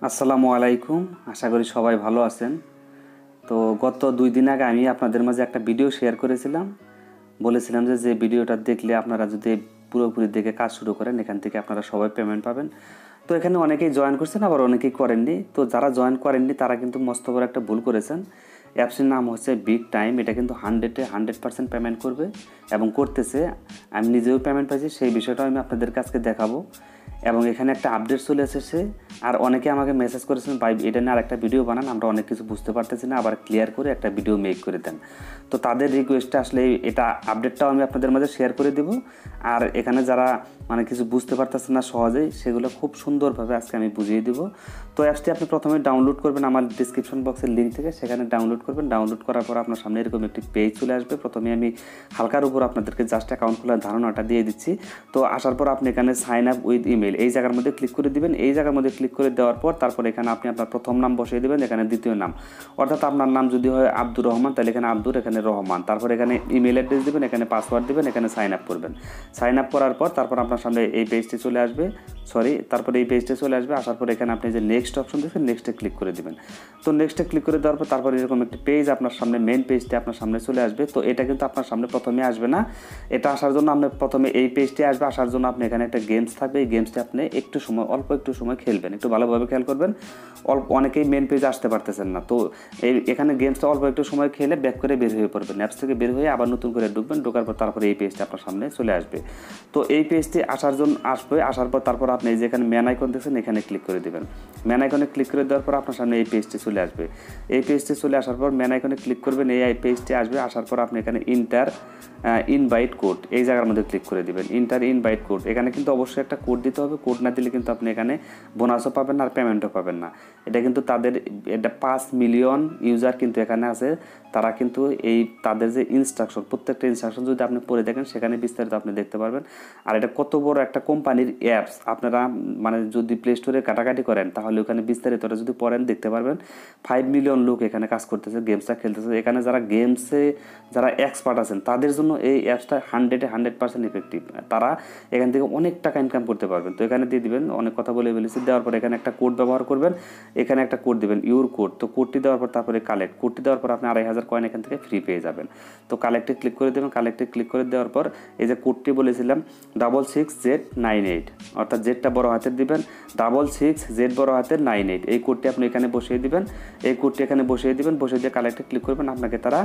আসসালামু আলাইকুম। আশা করি সবাই ভালো আছেন। তো গত 2 দিন আগে আমি আপনাদের মাঝে একটা ভিডিও শেয়ার করেছিলাম। বলেছিলাম যে ভিডিওটা দেখলে আপনারা যদি পুরোপুরি দেখে কাজ শুরু করেন, এখান থেকে আপনারা সবাই পেমেন্ট পাবেন। তো এখানে অনেকেই জয়েন করছেন, আবার অনেকেই করেননি। তো যারা জয়েন করেননি তারা কিন্তু মস্ত বড় একটা ভুল করেছেন। অ্যাপসের নাম হচ্ছে বিগ টাইম। এটা কিন্তু 100% পেমেন্ট করবে এবং করতেছে। আমি নিজেও পেমেন্ট পাইছি, সেই বিষয়টাও আমি আপনাদের কাছে দেখাবো। এবং এখানে একটা আপডেট চলে এসেছে। আর অনেকে আমাকে মেসেজ করেছেন, ভাই এটা নিয়ে আরেকটা ভিডিও বানান, আমরা অনেক কিছু বুঝতে পারতেছি না, আবার ক্লিয়ার করে একটা ভিডিও মেক করে দেন। তো তাদের রিকোয়েস্টটা আসলে এটা আপডেটটাও আমি আপনাদের মাঝে শেয়ার করে দেব। আর এখানে যারা কিছু বুঝতে পারতেছেন না সহজেই, সেগুলো খুব সুন্দরভাবে আজকে আমি বুঝিয়ে দেব। তো অ্যাপসটি আপনি প্রথমে ডাউনলোড করবেন আমার ডিসক্রিপশন বক্সের লিঙ্ক থেকে, সেখানে ডাউনলোড করবেন। ডাউনলোড করার পর আপনার সামনে এরকম একটি পেজ চলে আসবে। প্রথমে আমি হালকার উপর আপনাদেরকে জাস্ট অ্যাকাউন্ট খোলার ধারণাটা দিয়ে দিচ্ছি। তো আসার পর আপনি এখানে সাইন আপ উইথ ইমেল এই জায়গার মধ্যে ক্লিক করে দিবেন। এই জায়গার মধ্যে ক্লিক করে দেওয়ার পর তারপর এখানে আপনি আপনার প্রথম নাম বসিয়ে দেবেন, এখানে দ্বিতীয় নাম, অর্থাৎ আপনার নাম যদি হয় আব্দুর রহমান, তাহলে এখানে আব্দুর, এখানে রহমান। তারপর এখানে ইমেল অ্যাড্রেস দেবেন, এখানে পাসওয়ার্ড দেবেন, এখানে সাইন আপ করবেন। সাইন আপ করার পর তারপর আপনার সামনে এই পেজটি চলে আসবে। তারপরে এই পেজটা চলে আসবে। আসার পর এখানে আপনি যে নেক্সট অপশন দেখছেন, নেক্সটে ক্লিক করে দিবেন। তো নেক্সটে ক্লিক করে দেওয়ার পর তারপর এরকম একটি পেজ আপনার সামনে, মেন পেজটি আপনার সামনে চলে আসবে। তো এটা কিন্তু আপনার সামনে প্রথমে আসবে না। এটা আসার জন্য আপনি প্রথমে এই পেজটি আসবে। আসার জন্য আপনি এখানে একটা গেমস থাকবে, এই গেমসটি আপনি অল্প একটু সময় খেলবেন। একটু ভালোভাবে খেয়াল করবেন। অনেকেই মেন পেজে আসতে পারতেছেন না। তো এখানে গেমসটা অল্প একটু সময় খেলে ব্যাক করে বের হয়ে পড়বেন। অ্যাপস থেকে বের হয়ে আবার নতুন করে ঢুকবেন। ঢোকার পর তারপরে এই পেজটি আপনার সামনে চলে আসবে। তো এই পেজটি আসার পর তারপর আপনি যেখানে ম্যান আইকন দেখছেন, এখানে ক্লিক করে দেবেন। ম্যান আইকনে ক্লিক করে দেওয়ার পর আপনার সামনে এই পেজটি চলে আসবে। এই পেজটি চলে আসার পর ম্যান আইকনে ক্লিক করবেন, এই পেজটি আসবে। আসার পর আপনি এখানে ইনভাইট কোড এই জায়গার মধ্যে ক্লিক করে দিবেন। ইনভাইট কোড, এখানে কিন্তু অবশ্যই একটা কোড দিতে হবে। কোড না দিলে কিন্তু আপনি এখানে বোনাসও পাবেন না আর পেমেন্টও পাবেন না। এটা কিন্তু এটা 5 মিলিয়ন ইউজার কিন্তু এখানে আছে। তারা কিন্তু তাদের যে ইনস্ট্রাকশন, প্রত্যেকটা ইনস্ট্রাকশন যদি আপনি পড়ে দেখেন, সেখানে বিস্তারিত আপনি দেখতে পারবেন। আর এটা কত বড় একটা কোম্পানির অ্যাপস, আপনারা যদি প্লে স্টোরে কাটাকাটি করেন, তাহলে ওখানে বিস্তারিতটা যদি পড়েন দেখতে পারবেন। 5 মিলিয়ন লোক এখানে কাজ করতেছে, গেমসটা খেলতেছে। এখানে যারা এক্সপার্ট আছেন, তাদের জন্য এই অ্যাপসটা 100% ইফেক্টিভ। তারা এখান থেকে অনেক টাকা ইনকাম করতে পারবেন। তো এখানে দিয়ে দিবেন, অনেক কথা বলে ফেলেছি। দেওয়ার পর এখানে একটা কোড ব্যবহার করবেন, এখানে একটা কোড দিবেন, ইউর কোড। তো কোডটি দেওয়ার পর তারপরে কোডটি দেওয়ার পর আপনি 2500 কয়েন এখান থেকে ফ্রি পেয়ে যাবেন। তো কালেক্টে ক্লিক করে দেবেন। কালেক্টে ক্লিক করে দেওয়ার পর এই যে কোডটি বলেছিলাম 66Z98, অর্থাৎ জেডটা বড় হাতের দিবেন, 66Z বড় হাতের 98, এই কোডটি আপনি এখানে বসিয়ে দিবেন। এই কোডটি এখানে বসিয়ে দিবেন, বসিয়ে দিয়ে কালেক্টে ক্লিক করবেন। আপনাকে তারা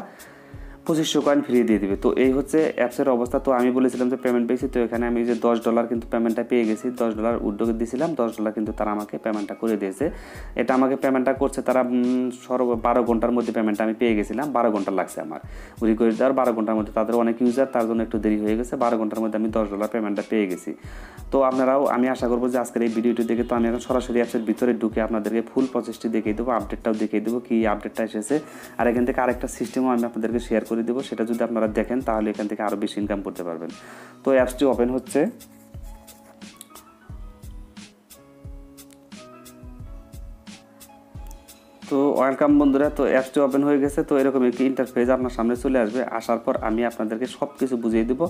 2500 কয়েন ফ্রি দিয়ে দিবে। তো এই হচ্ছে অ্যাপসের অবস্থা। তো আমি বলেছিলাম যে পেমেন্ট পেয়েছি, তো এখানে আমি যে $10 কিন্তু পেমেন্টটা পেয়ে গেছি। $10 উদ্যোগে দিয়েছিলাম, $10 কিন্তু তারা আমাকে পেমেন্টটা করে দিয়েছে। এটা আমাকে পেমেন্টটা করছে তারা 12 ঘন্টার মধ্যে পেমেন্টটা আমি পেয়ে গেছিলাম। 12 ঘন্টা লাগছে আমার রিকোয়েস্ট দেওয়ার। 12 ঘন্টার মধ্যে, তাদের অনেক ইউজার, তার জন্য একটু দেরি হয়ে গেছে। 12 ঘন্টার মধ্যে আমি $10 পেমেন্টটা পেয়ে গেছি। তো আপনারাও, আমি আশা করবো যে আজকের এই ভিডিওটি দেখে, তো আমি এখন সরাসরি অ্যাপসের ভিতরে ঢুকে আপনাদেরকে ফুল প্রসেসটি দেখিয়ে দেবো, আপডেটটাও দেখিয়ে দেবো কি আপডেটটা এসেছে। আর এখান থেকে আরেকটা সিস্টেমও আমি আপনাদেরকে শেয়ার করে দেবো, সেটা যদি আপনারা দেখেন তাহলে এখান থেকে আরও বেশি ইনকাম করতে পারবেন। তো অ্যাপসটি ওপেন হচ্ছে। তো ওয়েলকাম বন্ধুরা, তো অ্যাপসটি ওপেন হয়ে গেছে। তো এরকম একটি ইন্টারফেস আপনার সামনে চলে আসবে। আসার পর আমি আপনাদেরকে সব কিছু বুঝিয়ে দেবো।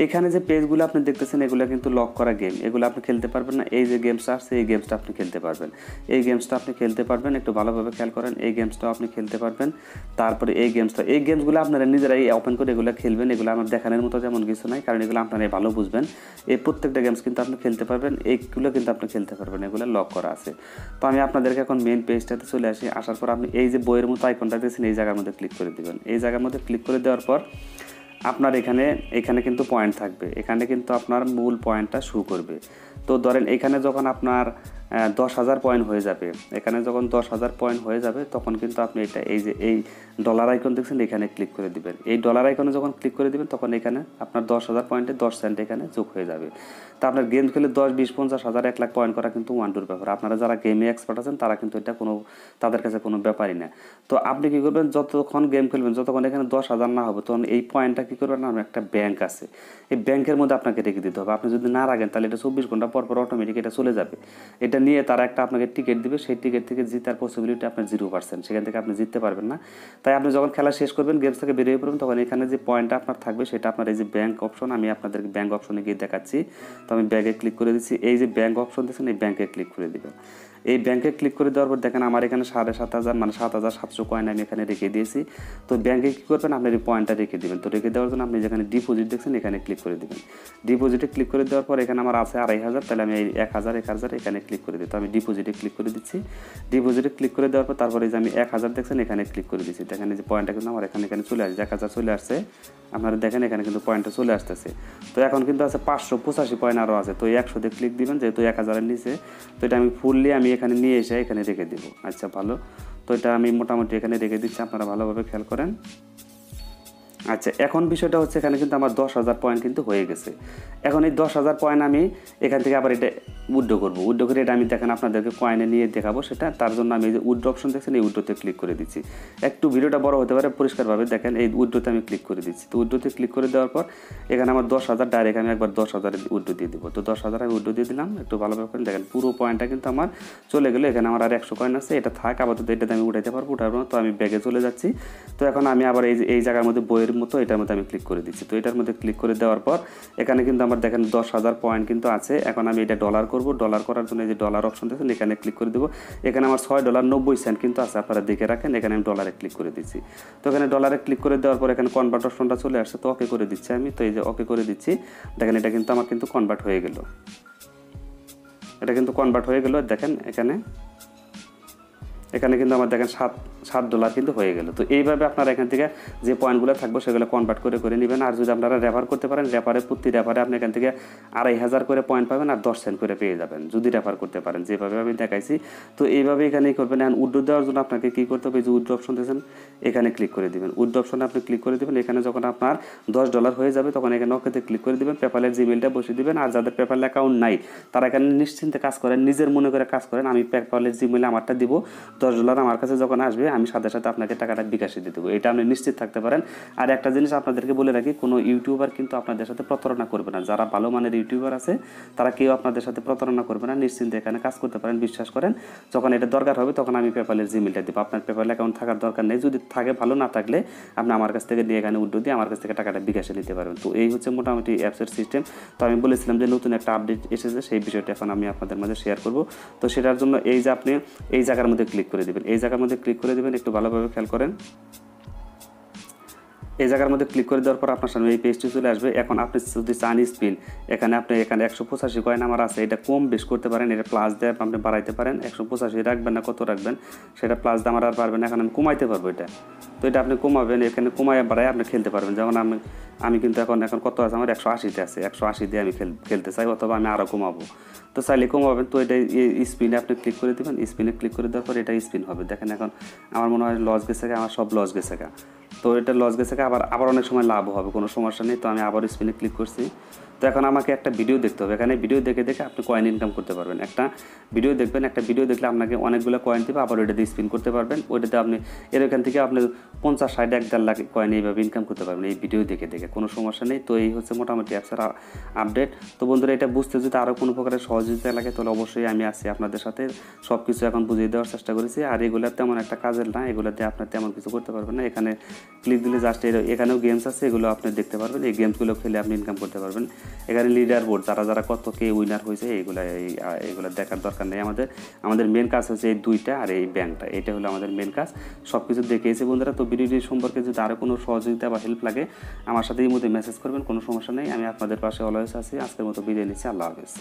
এখানে যে পেজগুলো আপনি দেখতেছেন, এগুলো কিন্তু লক করা গেম, এগুলো আপনি খেলতে পারবেন না। এই যে গেমসটা আসছে, এই গেমসটা আপনি খেলতে পারবেন। এই গেমসটা আপনি খেলতে পারবেন, একটু ভালোভাবে খেয়াল করেন। এই গেমসটাও আপনি খেলতে পারবেন। তারপরে এই গেমসগুলো আপনারা নিজেরাই ওপেন করে এগুলো খেলবেন। এগুলো আমার দেখানোর মতো যেমন কিছু নাই, কারণ এগুলো আপনারাই ভালো বুঝবেন। এই প্রত্যেকটা গেমস কিন্তু আপনি খেলতে পারবেন, এইগুলো কিন্তু আপনি খেলতে পারবেন, এগুলো লক করা আছে। তো আমি আপনাদেরকে এখন মেন পেজটাতে চলে আসি। আসার পর আপনি এই যে বইয়ের মতো আইকনটা দিয়েছেন, এই জায়গার মধ্যে ক্লিক করে দেবেন। এই জায়গার মধ্যে ক্লিক করে দেওয়ার পর আপনার এখানে কিন্তু পয়েন্ট থাকবে। এখানে কিন্তু আপনার মূল পয়েন্টটা শো করবে। তো ধরেন এখানে যখন আপনার 10,000 পয়েন্ট হয়ে যাবে, এখানে যখন 10,000 পয়েন্ট হয়ে যাবে, তখন কিন্তু আপনি এই ডলার আইকন দেখছেন, এখানে ক্লিক করে দিবেন। এই ডলার আইকনে যখন ক্লিক করে দিবেন, তখন এখানে আপনার 10,000 পয়েন্টে 10 সেন্ট এখানে যোগ হয়ে যাবে। তো আপনার গেম খেলে 10, 20, 50,000, 1 লাখ পয়েন্ট করা কিন্তু ওয়ান টুর ব্যাপার। আপনারা যারা গেমে এক্সপার্ট আছেন, তারা কিন্তু এটা তাদের কাছে কোনো ব্যাপারই না। তো আপনি কী করবেন, যতক্ষণ গেম খেলবেন, যতক্ষণ এখানে 10,000 না হবে, তখন এই পয়েন্টটা কী করবেন, আমার একটা ব্যাংক আছে, এই ব্যাংকের মধ্যে আপনাকে রেখে দিতে হবে। আপনি যদি না রাখেন, তাহলে এটা 24 ঘন্টা পর পর অটোমেটিক এটা চলে যাবে। এটা টিকিটটা নিয়ে তারা একটা আপনাকে টিকিট দিবে, সেই টিকিট থেকে জিতার পসিবিলিটি আপনার 0%, সেখান থেকে আপনি জিততে পারবেন না। তাই আপনি যখন খেলা শেষ করবেন, গেমস থেকে বেরিয়ে পড়বেন, তখন এখানে যে পয়েন্টটা আপনার থাকবে সেটা আপনার এই যে ব্যাংক অপশন, আমি আপনাদেরকে ব্যাংক অপশনে গিয়ে দেখাচ্ছি। তো আমি ব্যাংকে ক্লিক করে দিচ্ছি, এই যে ব্যাংক অপশন দিচ্ছেন এই ব্যাংকে ক্লিক করে দেবেন। এই ব্যাংকে ক্লিক করে দেওয়ার পর দেখেন আমার এখানে 7,500 মানে 7,700 কয়েন আমি এখানে রেখে দিয়েছি। তো ব্যাংকে কী করবেন, আপনার এই পয়েন্টটা রেখে দেবেন। তো রেখে দেওয়ার জন্য আপনি যেখানে ডিপোজিট দেখছেন এখানে ক্লিক করে দেবেন। ডিপোজিটে ক্লিক করে দেওয়ার পর এখানে আমার আছে 2,500, তাহলে আমি এই 1,000 এখানে ক্লিক করে দিই। তো আমি ডিপোজিটে ক্লিক করে দিচ্ছি। ডিপোজিটে ক্লিক করে দেওয়ার পর তারপরে যে আমি 1,000 দেখছেন এখানে ক্লিক করে দিচ্ছি। দেখেন এই যে পয়েন্টটা কিন্তু আমার এখানে চলে আসছে, 1,000 চলে আসছে। আপনারা দেখেন এখানে কিন্তু পয়েন্টটা চলে আসতেছে। তো এখন কিন্তু আছে 585 পয়েন্ট আরও আছে। তো 100 দিয়ে ক্লিক দিবেন, যেহেতু 1,000-এর নিচে। তো এটা আমি ফুললি আমি এখানে নিয়ে এসে এখানে রেখে দেব। আচ্ছা ভালো, তো এটা আমি মোটামুটি এখানে রেখে দিচ্ছি, আপনারা ভালোভাবে খেয়াল করেন। আচ্ছা, এখন বিষয়টা হচ্ছে এখানে কিন্তু আমার 10,000 পয়েন্ট কিন্তু হয়ে গেছে। এখন এই 10,000 পয়েন্ট আমি এখান থেকে আবার এটা উইথড্র করবো। উইথড্র করে এটা আমি দেখেন আপনাদেরকে কয়েনে নিয়ে দেখাবো সেটা। তার জন্য আমি এই যে উইথড্র অপশন দেখছেন এই উইথড্রতে ক্লিক করে দিচ্ছি। একটু ভিডিওটা বড় হতে পারে, পরিষ্কারভাবে দেখেন। এই উইথড্রতে আমি ক্লিক করে দিচ্ছি। তো উইথড্রতে ক্লিক করে দেওয়ার পর এখানে আমার 10,000 ডাইরেক্ট আমি একবার 10,000 উইথড্র দিয়ে দেবো। তো 10,000 আমি উইথড্র দিয়ে দিলাম। একটু ভালোভাবে করেন, দেখেন পুরো পয়েন্টটা কিন্তু আমার চলে গেলো। এখানে আমার আর 100 কয়েন আছে, এটা থাক আপাতত, এটাতে আমি উঠাইতে পারবো। তো আমি ব্যাগে চলে যাচ্ছি। তো এখন আমি আবার এই জায়গার মধ্যে বইয়ের মতো এটার মধ্যে আমি ক্লিক করে দিচ্ছি। তো এটার মধ্যে ক্লিক করে দেওয়ার পর এখানে কিন্তু আমার দেখেন 10,000 পয়েন্ট কিন্তু আছে। এখন আমি এটা ডলার করব। ডলার করার জন্য এই যে ডলার অপশন দেখেন এখানে ক্লিক করে দেবো। এখানে আমার $6.90 কিন্তু আছে, আপনারা দেখে রাখেন। এখানে আমি ডলারে ক্লিক করে দিচ্ছি। তো এখানে ডলারে ক্লিক করে দেওয়ার পর এখানে কনভার্ট অপশনটা চলে আসছে। তো ওকে করে দিচ্ছি আমি। তো এই যে ওকে করে দিচ্ছি, দেখেন এটা কিন্তু আমার কিন্তু কনভার্ট হয়ে গেল। এটা কিন্তু কনভার্ট হয়ে গেল। দেখেন এখানে কিন্তু আমার দেখেন $7 কিন্তু হয়ে গেল। তো এইভাবে আপনারা এখান থেকে যে পয়েন্টগুলো থাকবে সেগুলো কনভার্ট করে নেবেন। আর যদি আপনারা রেফার করতে পারেন, প্রতি রেফারে আপনি এখান থেকে 2,500 করে পয়েন্ট পাবেন আর 10 সেন্ট করে পেয়ে যাবেন যদি রেফার করতে পারেন, যেভাবে আমি দেখাইছি। তো এইভাবে এখানেই করবেন। এখন উইথড্র দেওয়ার জন্য আপনাকে কী করতে হবে, যে উইথড্র অপশন দিয়েছেন এখানে ক্লিক করে দেবেন। উইথড্র অপশনে আপনি ক্লিক করে দেবেন। এখানে যখন আপনার $10 হয়ে যাবে তখন এখানে ওকেতে ক্লিক করে দেবেন। পেপ্যালের জিমেলটা বসিয়ে দেবেন। আর যাদের পেপ্যাল অ্যাকাউন্ট নাই তারা এখানে নিশ্চিন্তে কাজ করেন, নিজের মনে করে কাজ করেন। আমি পেপ্যালের জিমেলে আমারটা দিব, $10 আমার কাছে যখন আসবে আমি সাথে সাথে আপনাকে টাকাটা বিকাশে দিয়ে দেবো, এটা আপনি নিশ্চিত থাকতে পারেন। আর একটা জিনিস আপনাদেরকে বলে রাখি, কোনো ইউটিউবার কিন্তু আপনাদের সাথে প্রতারণা করবে না। যারা ভালো মানের ইউটিউবার আছে তারা কেউ আপনাদের সাথে প্রতারণা করবে না, নিশ্চিন্তে এখানে কাজ করতে পারেন, বিশ্বাস করেন। যখন এটা দরকার হবে তখন আমি পেপ্যালের জিমেলটা দেবো। আপনার পেপ্যাল অ্যাকাউন্ট থাকার দরকার নেই, যদি থাকে ভালো, না থাকলে আপনি আমার কাছ থেকে দিয়ে এখানে উইথড্র দিয়ে আমার কাছ থেকে টাকাটা বিকাশে নিতে পারবেন। তো এই হচ্ছে মোটামুটি অ্যাপসের সিস্টেম। তো আমি বলেছিলাম যে নতুন একটা আপডেট এসেছে, সেই বিষয়টা এখন আমি আপনাদের মাঝে শেয়ার করব। তো সেটার জন্য এই যে আপনি এই জায়গার মধ্যে ক্লিক করে দেবেন, এই জায়গার মধ্যে ক্লিক করে দেবেন। একটু ভালোভাবে খেয়াল করেন। এই জায়গার মধ্যে ক্লিক করে দেওয়ার পর আপনার সামনে এই পেজটি চলে আসবে। এখন আপনি যদি চান স্পিন, এখানে 185 কয়েন আমার আছে, এটা কম বেশ করতে পারেন, এটা প্লাস দিয়ে আপনি বাড়াইতে পারেন। 185 রাখবেন না কত রাখবেন সেটা প্লাস দিয়ে আমার আর পারবেন, এখন আমি কমাইতে পারবো এটা। তো এটা আপনি কমাবেন, এখানে কমায় বাড়ায় আপনি খেলতে পারবেন। যেমন আমি কিন্তু এখন কত আছে আমার 180তে আছে, 180 দিয়ে আমি খেলতে চাই, অথবা আমি আরও কমাবো। তো চাইলে কমাবেন। তো এটা স্পিনে আপনি ক্লিক করে দেবেন। স্পিনে ক্লিক করে দেওয়ার পর এটা স্পিন হবে। দেখেন এখন আমার মনে হয় লস গেছে, আমার সব লস গেছে। তো এটা লস গেছে, আবার অনেক সময় লাভ হবে, কোনো সমস্যা নেই। তো আমি আবার স্পিনে ক্লিক করছি। তো এখন আমাকে একটা ভিডিও দেখতে হবে। এখানে ভিডিও দেখে আপনি কয়েন ইনকাম করতে পারবেন। একটা ভিডিও দেখবেন, একটা ভিডিও দেখলে আপনাকে অনেকগুলো কয়েন দেবে, আবার ওইটা দিয়ে স্পিন করতে পারবেন। ওইটাতে আপনি এখান থেকে আপনি 50, 60, 1.5 লাখ কয়েন এইভাবে ইনকাম করতে পারবেন এই ভিডিও দেখে, কোনো সমস্যা নেই। তো এই হচ্ছে মোটামুটি অ্যাপসের আপডেট। তো বন্ধুরা, এটা বুঝতে যদি আরও কোনো প্রকারের সহযোগিতা লাগে তাহলে অবশ্যই আমি আছি আপনাদের সাথে, সব কিছু এখন বুঝিয়ে দেওয়ার চেষ্টা করেছি। আর এগুলো তেমন একটা কাজের না, এগুলোতে আপনার তেমন কিছু করতে পারবেন না। এখানে ক্লিক দিলে জাস্ট এখানেও গেমস আছে, এগুলো আপনি দেখতে পারবেন। এই গেমসগুলো খেলে আপনি ইনকাম করতে পারবেন। এখানে লিডার বোর্ড, যারা কত কে উইনার হয়েছে এগুলো দেখার দরকার নেই। আমাদের মেন কাজ হচ্ছে এই দুইটা আর এই ব্যাংকটা, এটা হলো আমাদের মেন কাজ। সব কিছু দেখিয়েছে বন্ধুরা। তো ভিডিওটি সম্পর্কে যদি আরও কোনো সহযোগিতা বা হেল্প লাগে আমার সাথে এই মধ্যে মেসেজ করবেন, কোনো সমস্যা নেই। আমি আপনাদের পাশে অলওয়েজ আছি। আজকের মতো বিদায় নিচ্ছি। আল্লাহ হাফেজ।